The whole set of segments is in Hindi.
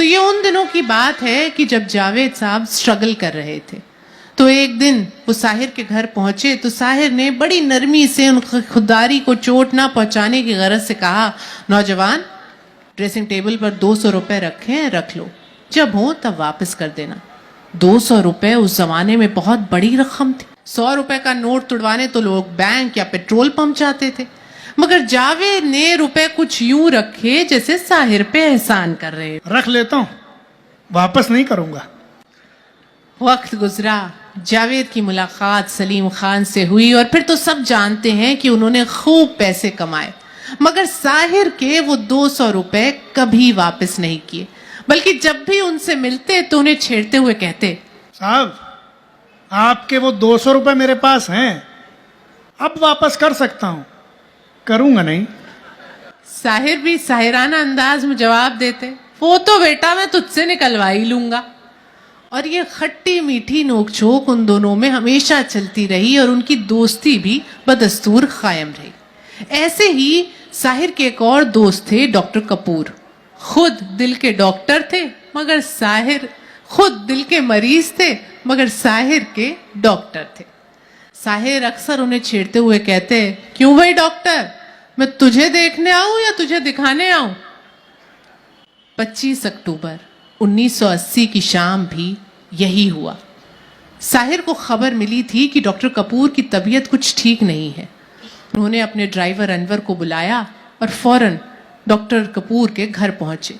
तो ये उन दिनों की बात है कि जब जावेद साहब स्ट्रगल कर रहे थे। तो एक दिन वो साहिर के घर पहुंचे तो साहिर ने बड़ी नरमी से उन खुददारी को चोट ना पहुंचाने की गरज से कहा, नौजवान ड्रेसिंग टेबल पर 200 रुपए रखे हैं, रख लो, जब हो तब वापस कर देना। 200 रुपए उस जमाने में बहुत बड़ी रकम थी। 100 रुपए का नोट तुड़वाने तो लोग बैंक या पेट्रोल पंप जाते थे, मगर जावेद ने रुपए कुछ यूं रखे जैसे साहिर पे एहसान कर रहे। रख लेता हूं, वापस नहीं करूंगा। वक्त गुजरा, जावेद की मुलाकात सलीम खान से हुई और फिर तो सब जानते हैं कि उन्होंने खूब पैसे कमाए, मगर साहिर के वो 200 रुपए कभी वापस नहीं किए, बल्कि जब भी उनसे मिलते तो उन्हें छेड़ते हुए कहते, साहब आपके वो 200 रुपए मेरे पास हैं, अब वापस कर सकता हूं, करूंगा नहीं। साहिर भी साहिराना अंदाज में जवाब देते, वो तो बेटा मैं तुझसे निकलवा ही लूंगा। और ये खट्टी मीठी नोकझोंक उन दोनों में हमेशा चलती रही और उनकी दोस्ती भी बदस्तूर कायम रही। ऐसे ही साहिर के एक और दोस्त थे, डॉक्टर कपूर। खुद दिल के डॉक्टर थे, मगर साहिर खुद दिल के मरीज थे, मगर साहिर के डॉक्टर थे। साहिर अक्सर उन्हें छेड़ते हुए कहते, क्यों भाई डॉक्टर, मैं तुझे देखने आऊं या तुझे दिखाने आऊं? 25 अक्टूबर 1980 की शाम भी यही हुआ। साहिर को खबर मिली थी कि डॉक्टर कपूर की तबीयत कुछ ठीक नहीं है। उन्होंने अपने ड्राइवर अनवर को बुलाया और फौरन डॉक्टर कपूर के घर पहुंचे।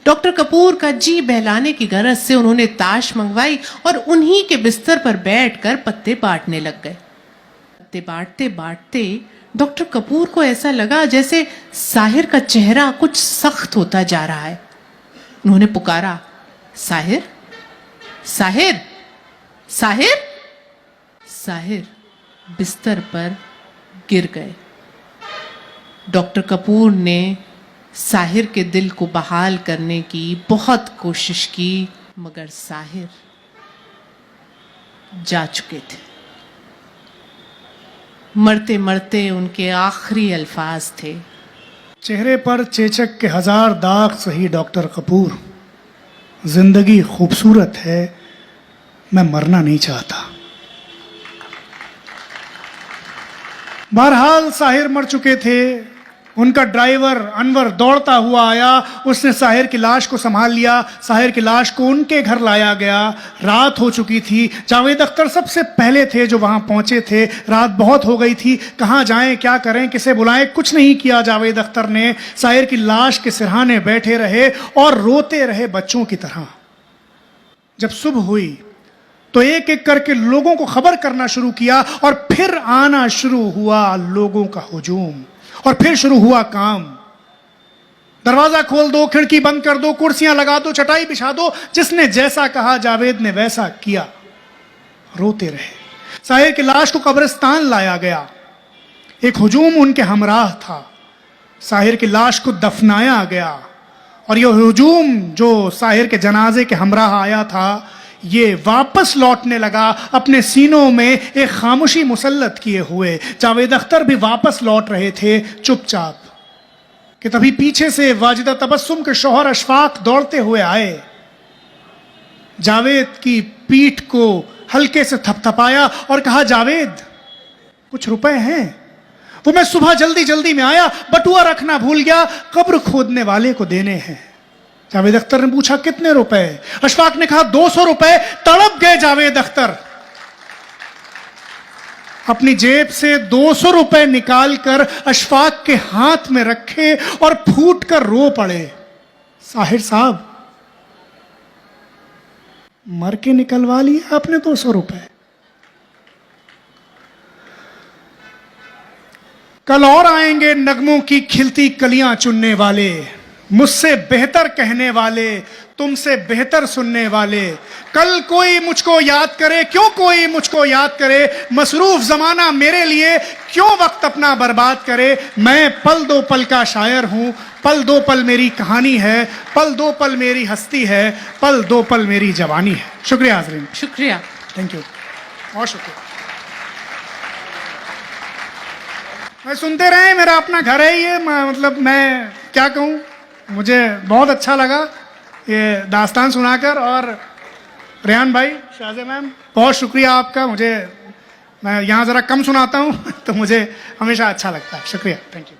डॉक्टर कपूर का जी बहलाने की गरज से उन्होंने ताश मंगवाई और उन्हीं के बिस्तर पर बैठकर पत्ते बांटने लग गए। पत्ते बांटते बांटते डॉक्टर कपूर को ऐसा लगा जैसे साहिर का चेहरा कुछ सख्त होता जा रहा है। उन्होंने पुकारा, साहिर, साहिर, साहिर। साहिर बिस्तर पर गिर गए। डॉक्टर कपूर ने साहिर के दिल को बहाल करने की बहुत कोशिश की, मगर साहिर जा चुके थे। मरते मरते उनके आखिरी अल्फाज थे, चेहरे पर चेचक के 1000 दाग सही डॉक्टर कपूर, जिंदगी खूबसूरत है, मैं मरना नहीं चाहता। बहरहाल साहिर मर चुके थे। उनका ड्राइवर अनवर दौड़ता हुआ आया, उसने साहिर की लाश को संभाल लिया। साहिर की लाश को उनके घर लाया गया। रात हो चुकी थी। जावेद अख्तर सबसे पहले थे जो वहां पहुंचे थे। रात बहुत हो गई थी, कहां जाएं, क्या करें, किसे बुलाएं, कुछ नहीं किया। जावेद अख्तर ने साहिर की लाश के सिरहाने बैठे रहे और रोते रहे बच्चों की तरह। जब सुबह हुई तो एक एक करके लोगों को खबर करना शुरू किया और फिर आना शुरू हुआ लोगों का हुजूम, और फिर शुरू हुआ काम। दरवाजा खोल दो, खिड़की बंद कर दो, कुर्सियां लगा दो, चटाई बिछा दो। जिसने जैसा कहा जावेद ने वैसा किया। रोते रहे। साहिर की लाश को कब्रिस्तान लाया गया। एक हुजूम उनके हमराह था। साहिर की लाश को दफनाया गया और यह हुजूम जो साहिर के जनाजे के हमराह आया था, ये वापस लौटने लगा अपने सीनों में एक खामोशी मुसल्लत किए हुए। जावेद अख्तर भी वापस लौट रहे थे चुपचाप, कि तभी पीछे से वाजिदा तबस्सुम के शौहर अशफाक दौड़ते हुए आए। जावेद की पीठ को हल्के से थपथपाया और कहा, जावेद कुछ रुपए हैं? वो मैं सुबह जल्दी जल्दी में आया, बटुआ रखना भूल गया, कब्र खोदने वाले को देने हैं। जावेद अख्तर ने पूछा, कितने रुपए? अशफाक ने कहा, 200 रुपए। तड़प गए जावेद अख्तर। अपनी जेब से 200 रुपए निकालकर अशफाक के हाथ में रखे और फूट कर रो पड़े। साहिर साहब, मर के निकलवा लिया आपने 200 रुपए। कल और आएंगे नगमों की खिलती कलियां चुनने वाले, मुझसे बेहतर कहने वाले, तुमसे बेहतर सुनने वाले। कल कोई मुझको याद करे, क्यों कोई मुझको याद करे, मसरूफ जमाना मेरे लिए क्यों वक्त अपना बर्बाद करे। मैं पल दो पल का शायर हूं, पल दो पल मेरी कहानी है, पल दो पल मेरी हस्ती है, पल दो पल मेरी जवानी है। शुक्रिया हाज़रीन। शुक्रिया, थैंक यू, बहुत शुक्रिया। मैं सुनते रहे, मेरा अपना घर है ये, मतलब मैं क्या कहूँ, मुझे बहुत अच्छा लगा। ये दास्तान सुनाकर। और रेहान भाई, शाज़े मैम, बहुत शुक्रिया आपका। मैं यहाँ ज़रा कम सुनाता हूँ तो मुझे हमेशा अच्छा लगता है। शुक्रिया, थैंक यू।